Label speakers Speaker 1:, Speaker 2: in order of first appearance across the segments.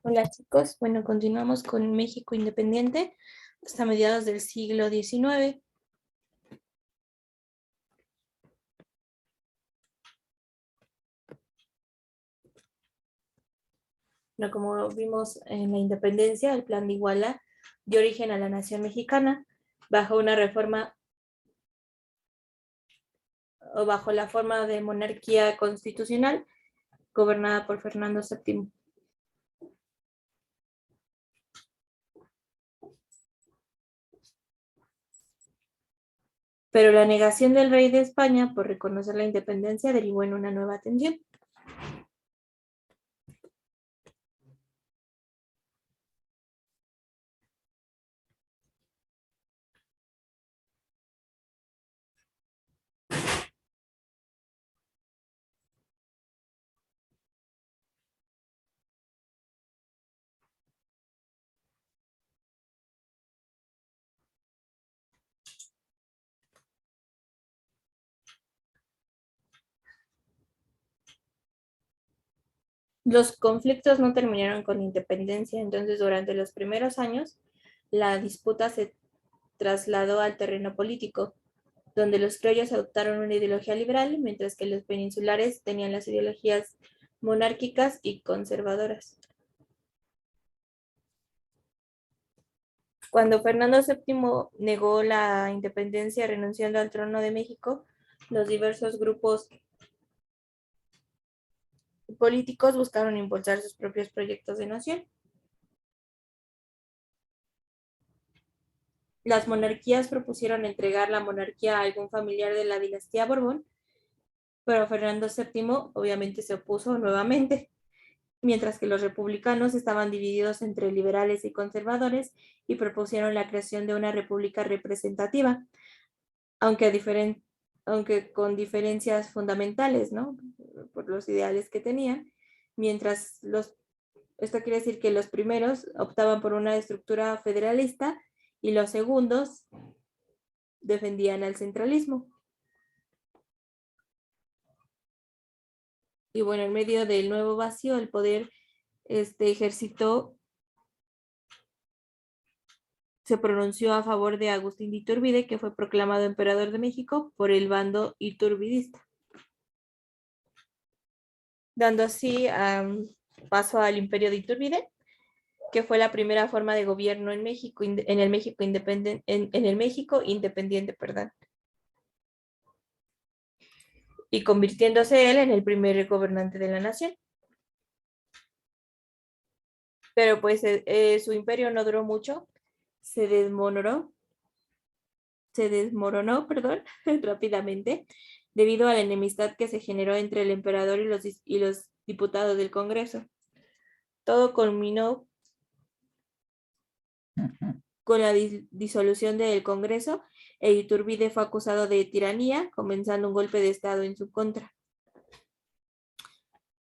Speaker 1: Hola chicos, bueno, continuamos con México independiente hasta mediados del siglo XIX. Bueno, como vimos en la independencia, el Plan de Iguala dio origen a la nación mexicana bajo una reforma o bajo la forma de monarquía constitucional gobernada por Fernando VII. Pero la negación del rey de España por reconocer la independencia derivó en una nueva tensión. Los conflictos no terminaron con la independencia, entonces durante los primeros años la disputa se trasladó al terreno político, donde los criollos adoptaron una ideología liberal, mientras que los peninsulares tenían las ideologías monárquicas y conservadoras. Cuando Fernando VII negó la independencia renunciando al trono de México, los diversos grupos políticos buscaron impulsar sus propios proyectos de nación. Las monarquías propusieron entregar la monarquía a algún familiar de la dinastía Borbón, pero Fernando VII obviamente se opuso nuevamente, mientras que los republicanos estaban divididos entre liberales y conservadores y propusieron la creación de una república representativa, aunque, aunque con diferencias fundamentales, ¿no? Por los ideales que tenían, mientras esto quiere decir que los primeros optaban por una estructura federalista y los segundos defendían al centralismo. Y bueno, en medio del nuevo vacío, el poder ejército se pronunció a favor de Agustín de Iturbide, que fue proclamado emperador de México por el bando iturbidista, dando así paso al imperio de Iturbide, que fue la primera forma de gobierno en México, en el México independiente, en el México independiente, perdón, y convirtiéndose él en el primer gobernante de la nación. Pero pues su imperio no duró mucho, se desmoronó, perdón, rápidamente, debido a la enemistad que se generó entre el emperador y los diputados del Congreso. Todo culminó con la disolución del Congreso e Iturbide fue acusado de tiranía, comenzando un golpe de Estado en su contra.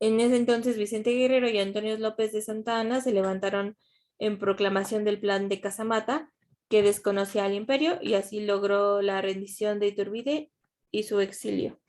Speaker 1: En ese entonces, Vicente Guerrero y Antonio López de Santa Anna se levantaron en proclamación del plan de Casamata, que desconocía al imperio, y así logró la rendición de Iturbide y su exilio.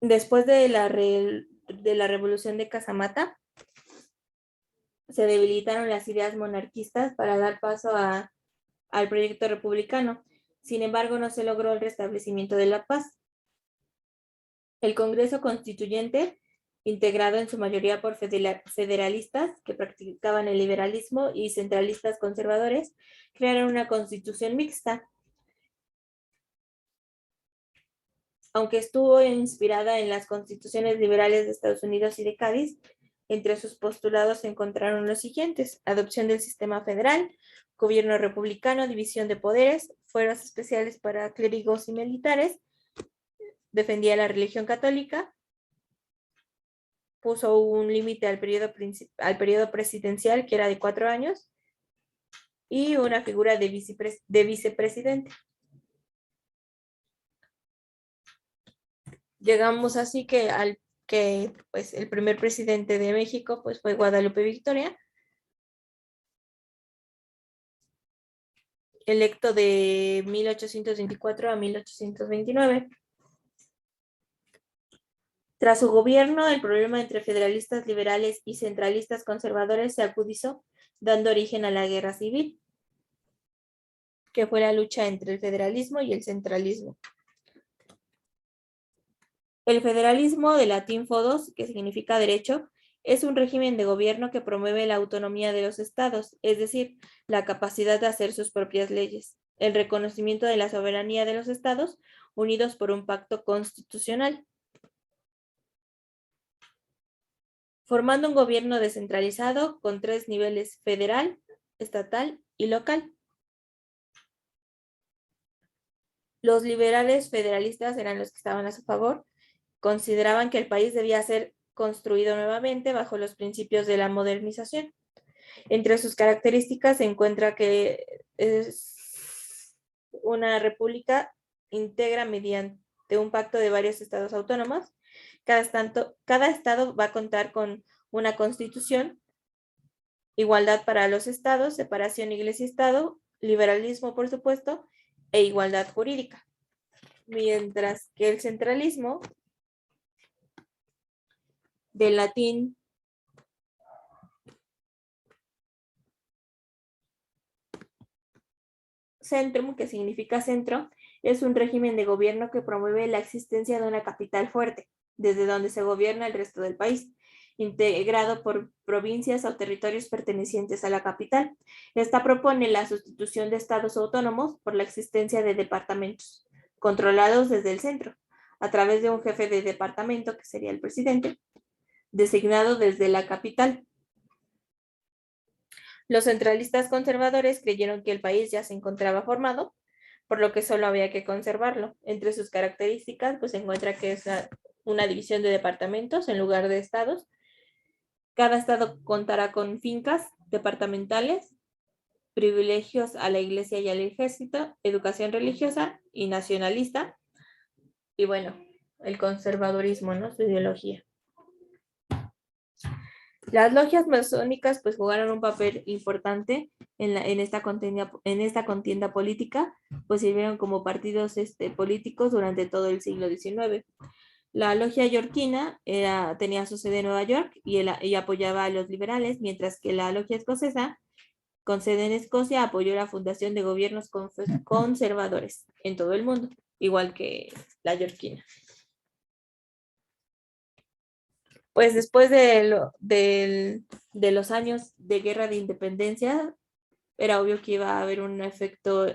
Speaker 1: Después de la revolución de Casamata, se debilitaron las ideas monarquistas para dar paso al proyecto republicano. Sin embargo, no se logró el restablecimiento de la paz. El Congreso Constituyente, integrado en su mayoría por federalistas que practicaban el liberalismo y centralistas conservadores, crearon una constitución mixta. Aunque estuvo inspirada en las constituciones liberales de Estados Unidos y de Cádiz, entre sus postulados se encontraron los siguientes: adopción del sistema federal, gobierno republicano, división de poderes, fueros especiales para clérigos y militares, defendía la religión católica, puso un límite al periodo presidencial, que era de 4 años, y una figura de vicepresidente. Llegamos así que pues, el primer presidente de México pues, fue Guadalupe Victoria, electo de 1824 a 1829. Tras su gobierno, el problema entre federalistas liberales y centralistas conservadores se agudizó, dando origen a la Guerra Civil, que fue la lucha entre el federalismo y el centralismo. El federalismo, de latín fodos, que significa derecho, es un régimen de gobierno que promueve la autonomía de los estados, es decir, la capacidad de hacer sus propias leyes, el reconocimiento de la soberanía de los estados, unidos por un pacto constitucional, formando un gobierno descentralizado con 3 niveles: federal, estatal y local. Los liberales federalistas eran los que estaban a su favor, consideraban que el país debía ser construido nuevamente bajo los principios de la modernización. Entre sus características se encuentra que es una república íntegra mediante un pacto de varios estados autónomos. Cada estado va a contar con una constitución, igualdad para los estados, separación iglesia-estado, liberalismo, por supuesto, e igualdad jurídica. Mientras que el centralismo, del latín centrum, que significa centro, es un régimen de gobierno que promueve la existencia de una capital fuerte, desde donde se gobierna el resto del país, integrado por provincias o territorios pertenecientes a la capital. Esta propone la sustitución de estados autónomos por la existencia de departamentos, controlados desde el centro, a través de un jefe de departamento, que sería el presidente, designado desde la capital. Los centralistas conservadores creyeron que el país ya se encontraba formado, por lo que solo había que conservarlo. Entre sus características, pues se encuentra que es una división de departamentos en lugar de estados. Cada estado contará con fincas departamentales, privilegios a la iglesia y al ejército, educación religiosa y nacionalista, y bueno, el conservadurismo, ¿no? Su ideología. Las logias masónicas pues jugaron un papel importante en esta contienda política, pues sirvieron como partidos políticos durante todo el siglo XIX. La logia yorkina tenía su sede en Nueva York y apoyaba a los liberales, mientras que la logia escocesa, con sede en Escocia, apoyó la fundación de gobiernos conservadores en todo el mundo, igual que la yorkina. Pues después de los años de guerra de independencia, era obvio que iba a haber un efecto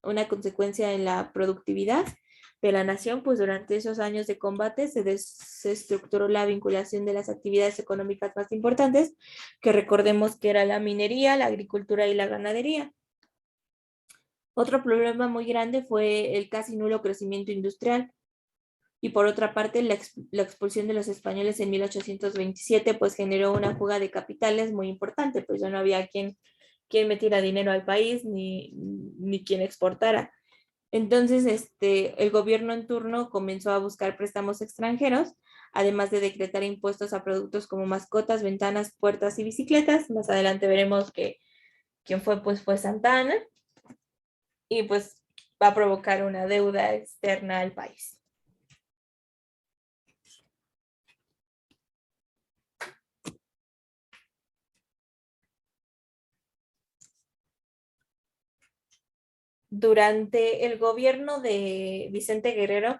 Speaker 1: una consecuencia en la productividad de la nación, pues durante esos años de combate se desestructuró la vinculación de las actividades económicas más importantes, que recordemos que era la minería, la agricultura y la ganadería. Otro problema muy grande fue el casi nulo crecimiento industrial. Y por otra parte, la expulsión de los españoles en 1827 pues generó una fuga de capitales muy importante, pues ya no había quien metiera dinero al país ni quien exportara. Entonces, el gobierno en turno comenzó a buscar préstamos extranjeros, además de decretar impuestos a productos como mascotas, ventanas, puertas y bicicletas. Más adelante veremos que quien fue, pues fue Santa Anna, y pues va a provocar una deuda externa al país. Durante el gobierno de Vicente Guerrero,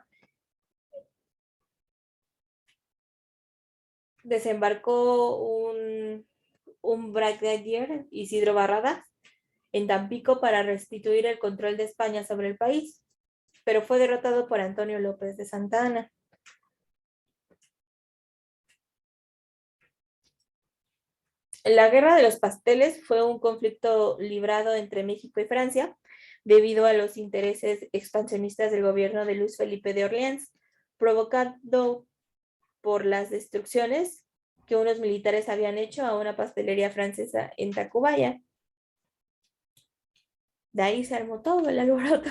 Speaker 1: desembarcó un brigadier, Isidro Barradas, en Tampico para restituir el control de España sobre el país, pero fue derrotado por Antonio López de Santa Anna. La Guerra de los Pasteles fue un conflicto librado entre México y Francia debido a los intereses expansionistas del gobierno de Luis Felipe de Orleans, provocado por las destrucciones que unos militares habían hecho a una pastelería francesa en Tacubaya. De ahí se armó todo el alboroto.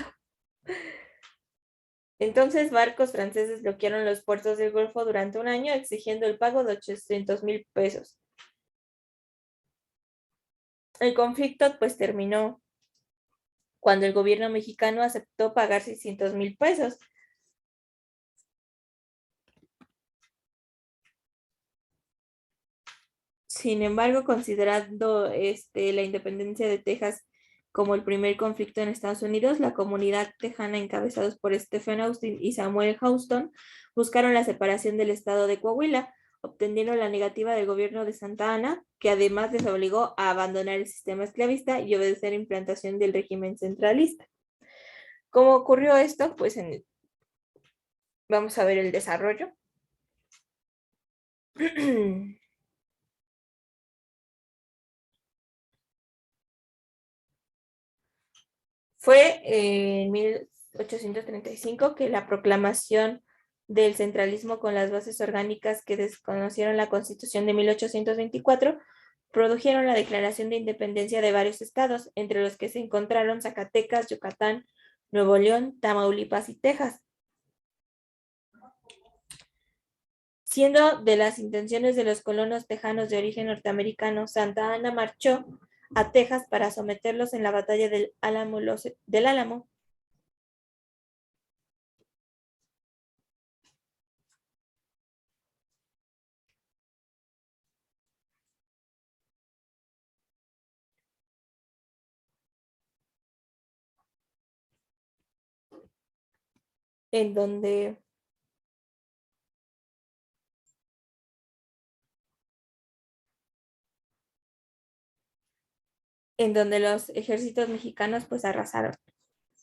Speaker 1: Entonces, barcos franceses bloquearon los puertos del Golfo durante un año, exigiendo el pago de 800,000 pesos. El conflicto pues terminó cuando el gobierno mexicano aceptó pagar 600,000 pesos. Sin embargo, considerando la independencia de Texas como el primer conflicto en Estados Unidos, la comunidad tejana, encabezados por Stephen Austin y Samuel Houston, buscaron la separación del estado de Coahuila, obteniendo la negativa del gobierno de Santa Anna, que además les obligó a abandonar el sistema esclavista y obedecer la implantación del régimen centralista. ¿Cómo ocurrió esto? Pues vamos a ver el desarrollo. Fue en 1835 que la proclamación del centralismo con las bases orgánicas que desconocieron la Constitución de 1824 produjeron la declaración de independencia de varios estados, entre los que se encontraron Zacatecas, Yucatán, Nuevo León, Tamaulipas y Texas. Siendo de las intenciones de los colonos tejanos de origen norteamericano, Santa Anna marchó a Texas para someterlos en la batalla del Álamo. En donde los ejércitos mexicanos pues arrasaron.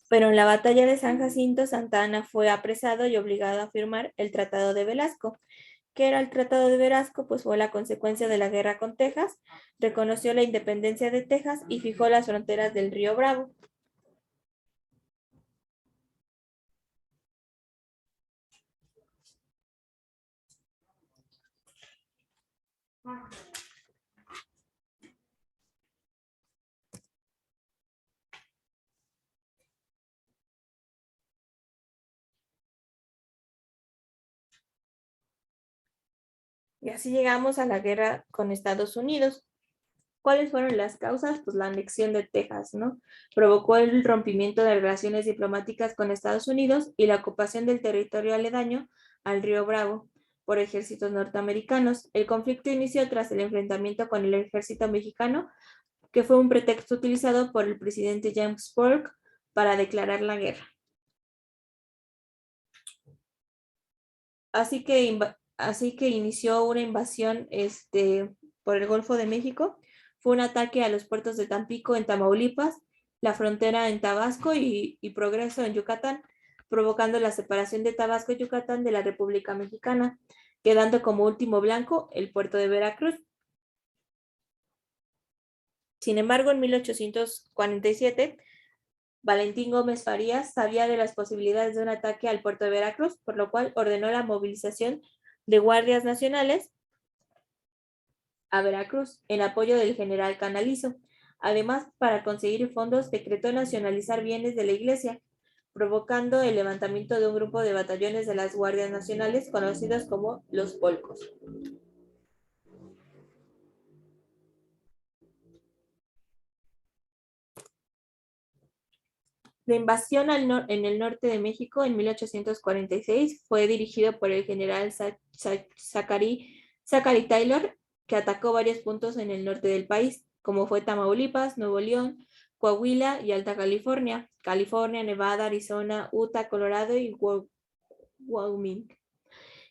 Speaker 1: Pero en la batalla de San Jacinto, Santa Anna fue apresado y obligado a firmar el Tratado de Velasco. ¿Qué era el Tratado de Velasco? Pues fue la consecuencia de la guerra con Texas, reconoció la independencia de Texas y fijó las fronteras del río Bravo. Y así llegamos a la guerra con Estados Unidos. ¿Cuáles fueron las causas? Pues la anexión de Texas, ¿no? Provocó el rompimiento de relaciones diplomáticas con Estados Unidos y la ocupación del territorio aledaño al río Bravo por ejércitos norteamericanos. El conflicto inició tras el enfrentamiento con el ejército mexicano, que fue un pretexto utilizado por el presidente James Polk para declarar la guerra. Así que inició una invasión por el Golfo de México. Fue un ataque a los puertos de Tampico en Tamaulipas, la frontera en Tabasco y Progreso en Yucatán, provocando la separación de Tabasco y Yucatán de la República Mexicana, quedando como último blanco el puerto de Veracruz. Sin embargo, en 1847, Valentín Gómez Farías sabía de las posibilidades de un ataque al puerto de Veracruz, por lo cual ordenó la movilización de guardias nacionales a Veracruz en apoyo del general Canalizo. Además, para conseguir fondos, decretó nacionalizar bienes de la iglesia, provocando el levantamiento de un grupo de batallones de las guardias nacionales conocidos como los Polcos. La invasión en el norte de México en 1846 fue dirigido por el general Zachary Taylor, que atacó varios puntos en el norte del país, como fue Tamaulipas, Nuevo León, Coahuila y Alta California, Nevada, Arizona, Utah, Colorado y Wyoming,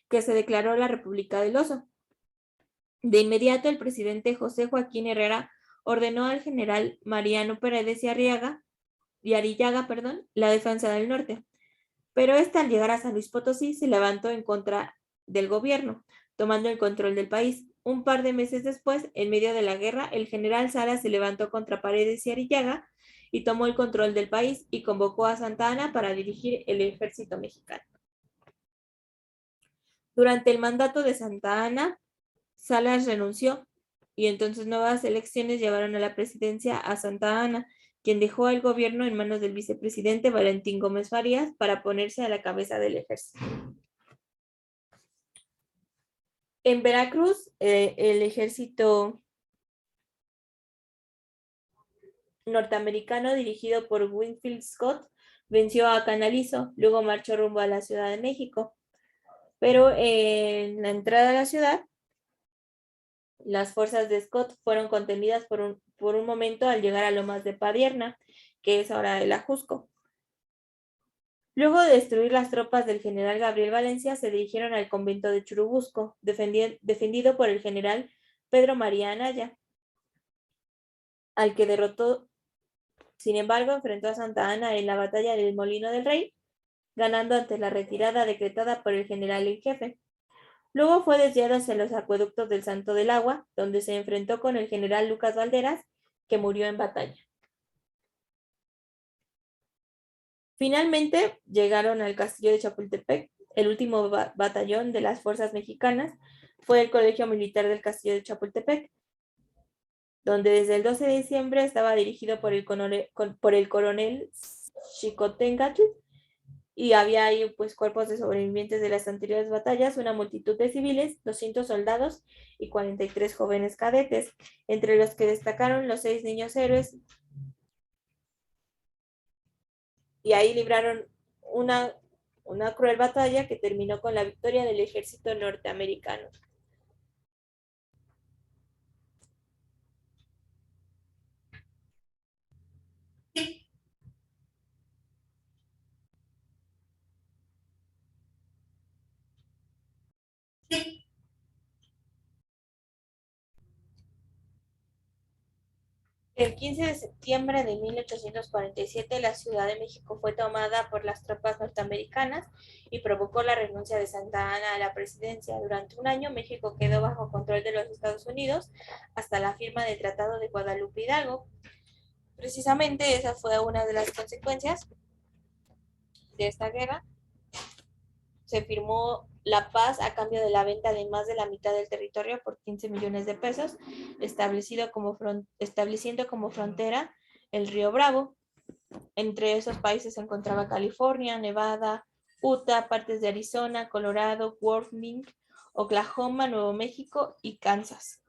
Speaker 1: que se declaró la República del Oso. De inmediato, el presidente José Joaquín Herrera ordenó al general Mariano Paredes y Arrillaga, la defensa del norte. Pero esta, al llegar a San Luis Potosí, se levantó en contra del gobierno, tomando el control del país. Un par de meses después, en medio de la guerra, el general Sara se levantó contra Paredes y Arrillaga y tomó el control del país y convocó a Santa Anna para dirigir el ejército mexicano. Durante el mandato de Santa Anna, Salas renunció y entonces nuevas elecciones llevaron a la presidencia a Santa Anna, quien dejó el gobierno en manos del vicepresidente Valentín Gómez Farías para ponerse a la cabeza del ejército. En Veracruz, el ejército norteamericano dirigido por Winfield Scott venció a Canalizo, luego marchó rumbo a la Ciudad de México. Pero en la entrada a la ciudad, las fuerzas de Scott fueron contenidas por un momento al llegar a Lomas de Padierna, que es ahora el Ajusco. Luego de destruir las tropas del general Gabriel Valencia, se dirigieron al convento de Churubusco, defendido por el general Pedro María Anaya, al que derrotó. Sin embargo, enfrentó a Santa Anna en la batalla del Molino del Rey, ganando ante la retirada decretada por el general en jefe. Luego fue desviado hacia los acueductos del Santo del Agua, donde se enfrentó con el general Lucas Valderas, que murió en batalla. Finalmente llegaron al castillo de Chapultepec. El último batallón de las fuerzas mexicanas fue el Colegio Militar del Castillo de Chapultepec, donde desde el 12 de diciembre estaba dirigido por el coronel Xicoténcatl, y había ahí pues cuerpos de sobrevivientes de las anteriores batallas, una multitud de civiles, 200 soldados y 43 jóvenes cadetes, entre los que destacaron los 6 niños héroes, y ahí libraron una cruel batalla que terminó con la victoria del ejército norteamericano. El 15 de septiembre de 1847, la Ciudad de México fue tomada por las tropas norteamericanas y provocó la renuncia de Santa Anna a la presidencia. Durante un año, México quedó bajo control de los Estados Unidos hasta la firma del Tratado de Guadalupe Hidalgo. Precisamente esa fue una de las consecuencias de esta guerra. Se firmó la paz a cambio de la venta de más de la mitad del territorio por 15 millones de pesos, estableciendo como frontera el río Bravo. Entre esos países se encontraba California, Nevada, Utah, partes de Arizona, Colorado, Wyoming, Oklahoma, Nuevo México y Kansas.